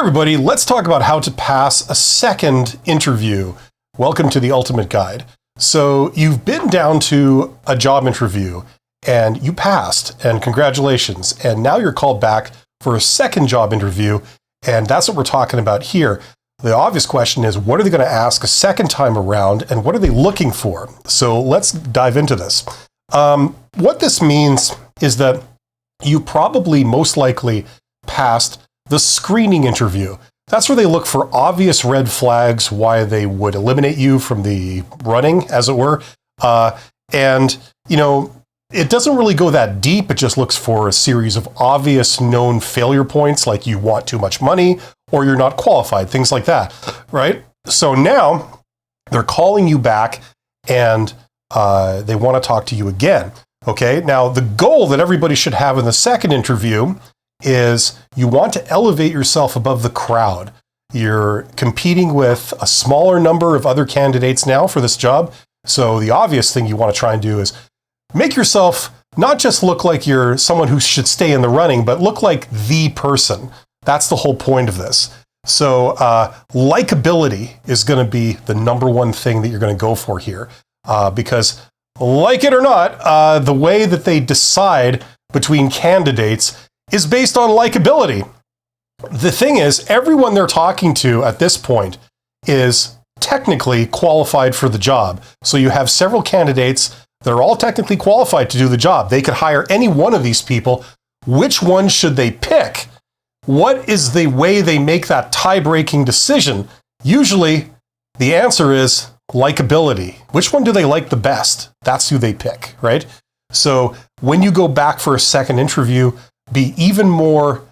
everybody, let's talk about how to pass a second interview. Welcome to the Ultimate Guide. So you've been down to a job interview and you passed, and congratulations. And now you're called back for a second job interview, and that's what we're talking about here. The obvious question is, what are they going to ask a second time around, and what are they looking for? So let's dive into this. What this means is that you probably most likely passed the screening interview. That's where they look for obvious red flags, why they would eliminate you from the running, as it were. And, you know, it doesn't really go that deep. It just looks for a series of obvious known failure points, like you want too much money or you're not qualified, things like that, right? So now they're calling you back and they want to talk to you again. Okay, now the goal that everybody should have in the second interview is you want to elevate yourself above the crowd. You're competing with a smaller number of other candidates now for this job. So the obvious thing you want to try and do is make yourself not just look like you're someone who should stay in the running, but look like the person. That's the whole point of this. So likability is going to be the number one thing that you're going to go for here. Because like it or not, the way that they decide between candidates is based on likability. The thing is, everyone they're talking to at this point is technically qualified for the job. So you have several candidates that are all technically qualified to do the job. They could hire any one of these people. Which one should they pick? What is the way they make that tie-breaking decision? Usually, the answer is likability. Which one do they like the best? That's who they pick, right? So when you go back for a second interview, be even more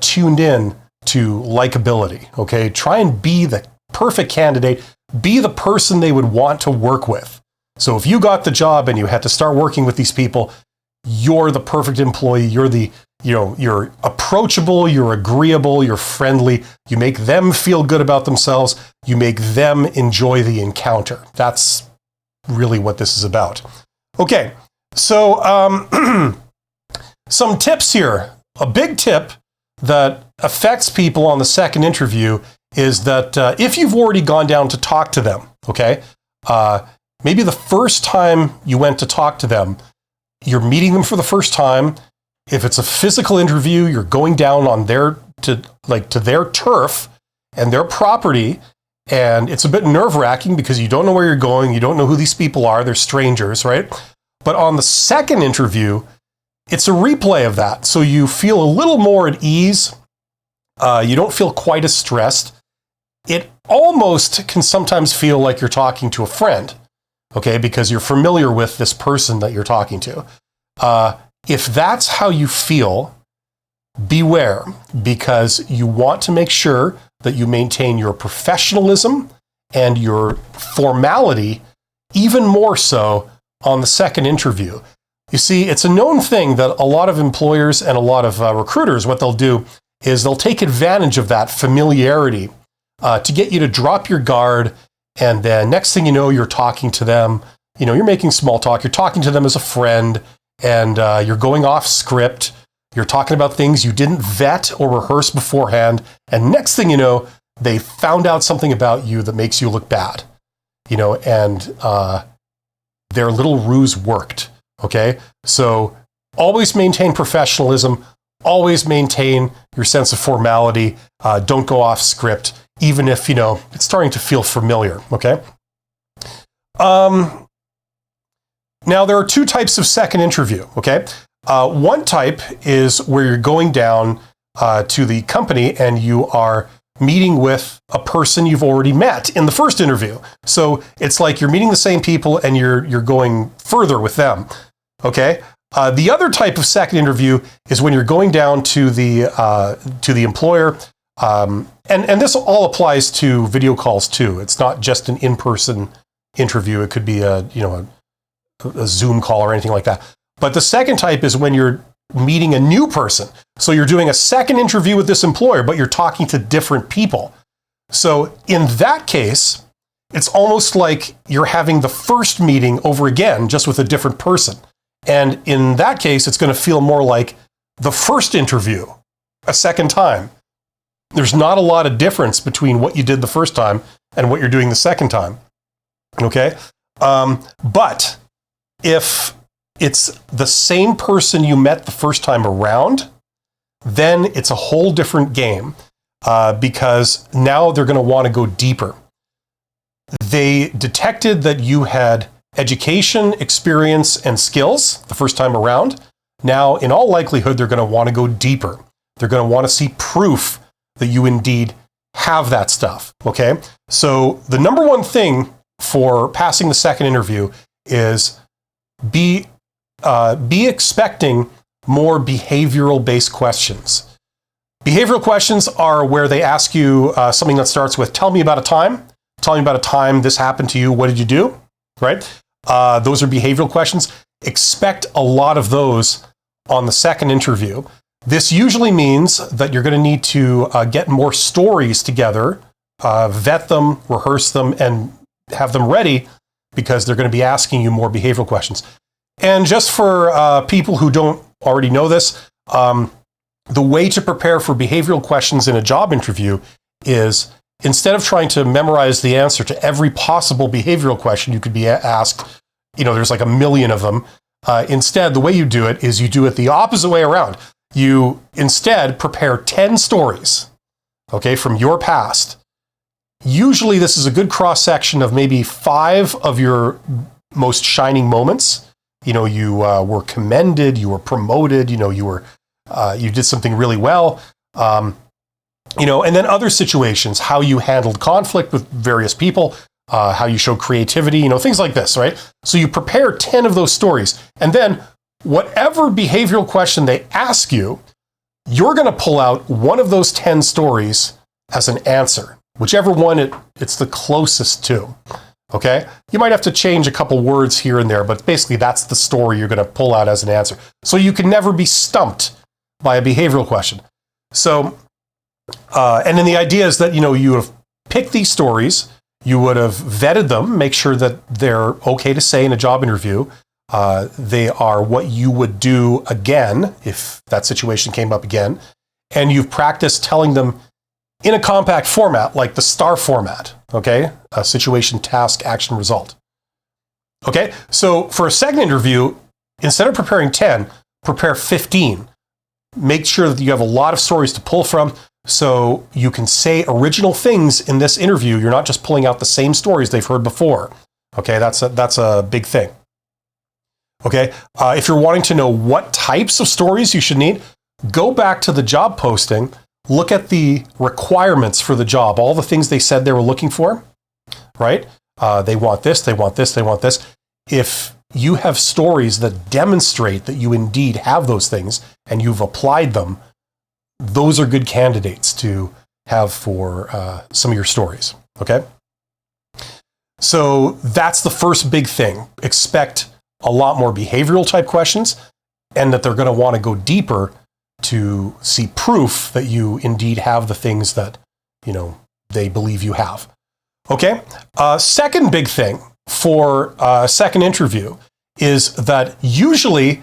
tuned in to likability, okay? Try and be the perfect candidate. Be the person they would want to work with. So if you got the job and you had to start working with these people, you're the perfect employee. You're approachable, you're agreeable, you're friendly. You make them feel good about themselves. You make them enjoy the encounter. That's really what this is about. Okay, so some tips here. A big tip that affects people on the second interview is that if you've already gone down to talk to them, okay, maybe the first time you went to talk to them, you're meeting them for the first time. If it's a physical interview, you're going down on their to their turf and their property, and it's a bit nerve-wracking because you don't know where you're going, you don't know who these people are, they're strangers, right? But on the second interview, it's a replay of that. So you feel a little more at ease. You don't feel quite as stressed. It almost can sometimes feel like you're talking to a friend, okay, because you're familiar with this person that you're talking to. If that's how you feel, beware, because you want to make sure that you maintain your professionalism and your formality even more so on the second interview. You see, it's a known thing that a lot of employers and a lot of recruiters, what they'll do is they'll take advantage of that familiarity to get you to drop your guard. And then next thing you know, you're talking to them, you're making small talk, you're talking to them as a friend, and you're going off script. You're talking about things you didn't vet or rehearse beforehand. And next thing you know, they found out something about you that makes you look bad, and their little ruse worked. Okay, so always maintain professionalism, always maintain your sense of formality. Don't go off script, even if, it's starting to feel familiar, okay? Now, there are two types of second interview, okay? One type is where you're going down to the company and you are meeting with a person you've already met in the first interview. So it's like you're meeting the same people and you're going further with them. Okay. The other type of second interview is when you're going down to the employer, and this all applies to video calls too. It's not just an in-person interview. It could be a Zoom call or anything like that. But the second type is when you're meeting a new person. So you're doing a second interview with this employer, but you're talking to different people. So in that case, it's almost like you're having the first meeting over again, just with a different person. And in that case, it's going to feel more like the first interview a second time. There's not a lot of difference between what you did the first time and what you're doing the second time. Okay? But if it's the same person you met the first time around, then it's a whole different game, because now they're going to want to go deeper. They detected that you had education, experience, and skills the first time around. Now, in all likelihood, they're going to want to go deeper. They're going to want to see proof that you indeed have that stuff, okay? So the number one thing for passing the second interview is be expecting more behavioral-based questions. Behavioral questions are where they ask you something that starts with, tell me about a time. Tell me about a time this happened to you. What did you do? Right? Those are behavioral questions. Expect a lot of those on the second interview. This usually means that you're going to need to get more stories together, vet them, rehearse them, and have them ready, because they're going to be asking you more behavioral questions. And just for people who don't already know this, the way to prepare for behavioral questions in a job interview is, instead of trying to memorize the answer to every possible behavioral question you could be asked, there's like a million of them. Instead, the way you do it is you do it the opposite way around. You instead prepare 10 stories, okay, from your past. Usually this is a good cross-section of maybe 5 of your most shining moments. You were commended, you were promoted, you did something really well. And then other situations, how you handled conflict with various people, how you showed creativity, things like this, right? So you prepare 10 of those stories, and then whatever behavioral question they ask you, you're going to pull out one of those 10 stories as an answer, whichever one it's the closest to, okay? You might have to change a couple words here and there, but basically that's the story you're going to pull out as an answer. So you can never be stumped by a behavioral question. So, and then the idea is that, you have picked these stories, you would have vetted them, make sure that they're okay to say in a job interview. They are what you would do again if that situation came up again. And you've practiced telling them in a compact format, like the STAR format, okay? A situation, task, action, result. Okay, so for a second interview, instead of preparing 10, prepare 15. Make sure that you have a lot of stories to pull from, so you can say original things in this interview. You're not just pulling out the same stories they've heard before. Okay, that's a big thing. Okay, if you're wanting to know what types of stories you should need, go back to the job posting, look at the requirements for the job, all the things they said they were looking for, right? They want this, they want this, they want this. If you have stories that demonstrate that you indeed have those things and you've applied them, those are good candidates to have for some of your stories, okay? So that's the first big thing. Expect a lot more behavioral type questions, and that they're going to want to go deeper to see proof that you indeed have the things that, they believe you have. Okay? Second big thing for a second interview is that usually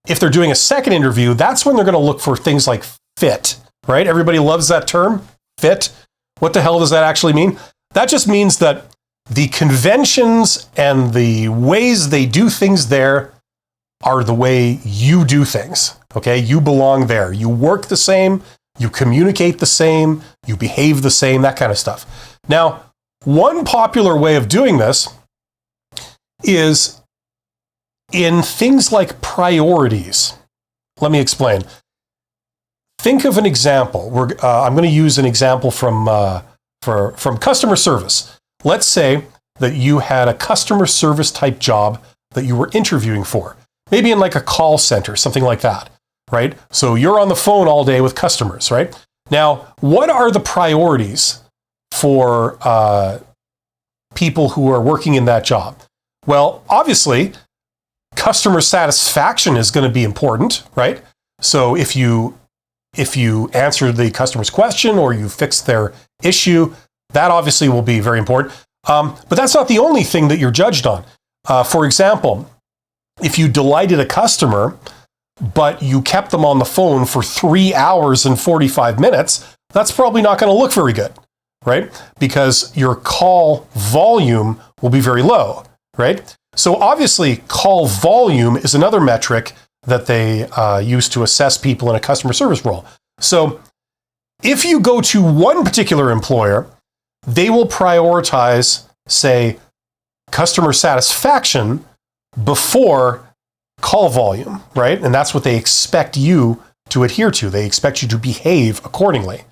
if they're doing a second interview, that's when they're going to look for things like fit, right? Everybody loves that term, fit. What the hell does that actually mean? That just means that the conventions and the ways they do things there are the way you do things, okay? You belong there. You work the same, you communicate the same, you behave the same, that kind of stuff. Now, one popular way of doing this is in things like priorities. Let me explain. Think of an example. I'm going to use an example from customer service. Let's say that you had a customer service type job that you were interviewing for, maybe in like a call center, something like that, right? So you're on the phone all day with customers, right? Now, what are the priorities for people who are working in that job? Well, obviously, customer satisfaction is going to be important, right? So if you answer the customer's question or you fix their issue, that obviously will be very important. But that's not the only thing that you're judged on. For example, if you delighted a customer, but you kept them on the phone for 3 hours and 45 minutes, that's probably not going to look very good, right? Because your call volume will be very low, right? So obviously, call volume is another metric that they use to assess people in a customer service role. So if you go to one particular employer, they will prioritize, say, customer satisfaction before call volume, right? And that's what they expect you to adhere to. They expect you to behave accordingly.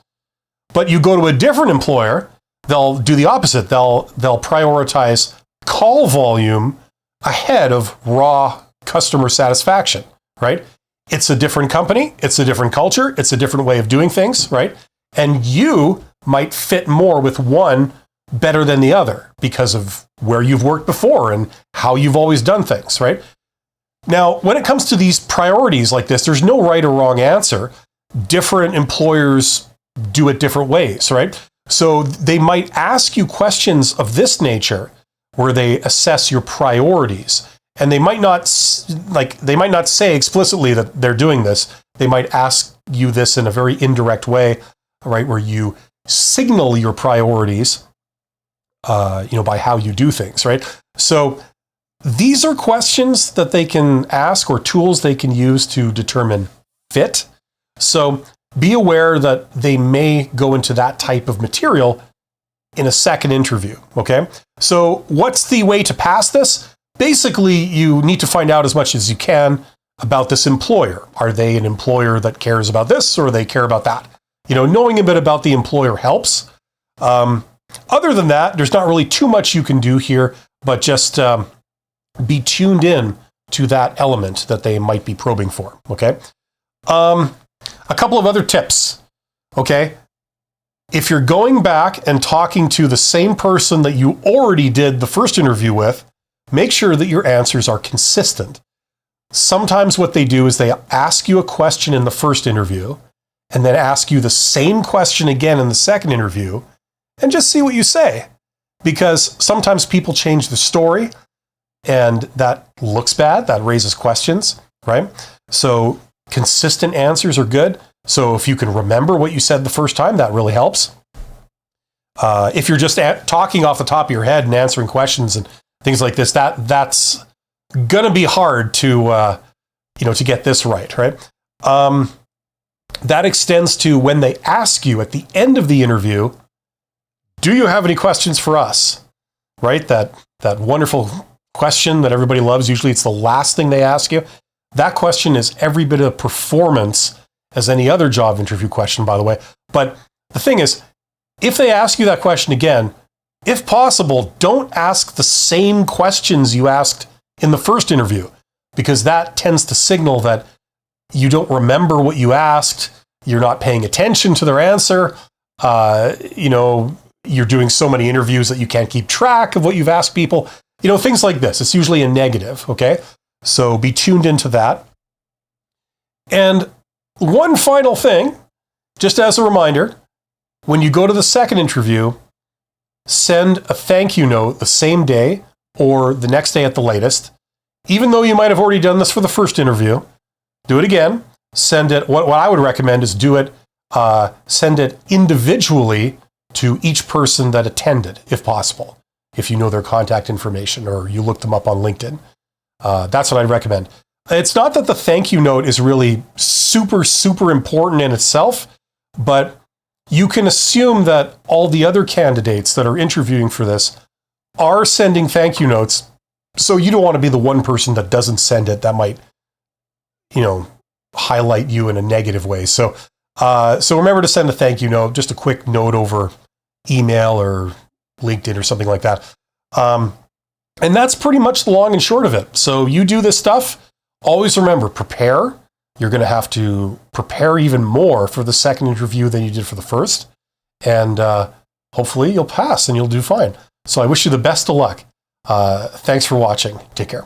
But you go to a different employer, they'll do the opposite. They'll prioritize call volume ahead of raw customer satisfaction, right? It's a different company, it's a different culture, it's a different way of doing things, right? And you might fit more with one better than the other because of where you've worked before and how you've always done things, right? Now, when it comes to these priorities like this, there's no right or wrong answer. Different employers do it different ways, right? So they might ask you questions of this nature where they assess your priorities. And they might not say explicitly that they're doing this. They might ask you this in a very indirect way, right, where you signal your priorities, by how you do things, right? So these are questions that they can ask or tools they can use to determine fit. So be aware that they may go into that type of material in a second interview, okay? So what's the way to pass this? Basically, you need to find out as much as you can about this employer. Are they an employer that cares about this or they care about that? Knowing a bit about the employer helps. Other than that, there's not really too much you can do here, but just be tuned in to that element that they might be probing for, okay? A couple of other tips, okay? If you're going back and talking to the same person that you already did the first interview with, make sure that your answers are consistent. Sometimes what they do is they ask you a question in the first interview and then ask you the same question again in the second interview and just see what you say. Because sometimes people change the story and that looks bad, that raises questions, right? So consistent answers are good. So if you can remember what you said the first time, that really helps. If you're just talking off the top of your head and answering questions and things like this, that's gonna be hard to get this right? That extends to when they ask you at the end of the interview, do you have any questions for us? Right? That wonderful question that everybody loves. Usually it's the last thing they ask you. That question is every bit of performance as any other job interview question, by the way. But the thing is, if they ask you that question again, if possible, don't ask the same questions you asked in the first interview, because that tends to signal that you don't remember what you asked, you're not paying attention to their answer, you're doing so many interviews that you can't keep track of what you've asked people, things like this. It's usually a negative, okay? So be tuned into that. And one final thing, just as a reminder, when you go to the second interview, send a thank you note the same day or the next day at the latest. Even though you might have already done this for the first interview, do it again. Send it. What I would recommend is send it individually to each person that attended, if possible. If you know their contact information or you look them up on LinkedIn. That's what I'd recommend. It's not that the thank you note is really super, super important in itself, but you can assume that all the other candidates that are interviewing for this are sending thank you notes. So you don't want to be the one person that doesn't send it. That might, highlight you in a negative way. So remember to send a thank you note, just a quick note over email or LinkedIn or something like that. And that's pretty much the long and short of it. So you do this stuff. Always remember, prepare. You're going to have to prepare even more for the second interview than you did for the first. And hopefully you'll pass and you'll do fine. So I wish you the best of luck. Thanks for watching. Take care.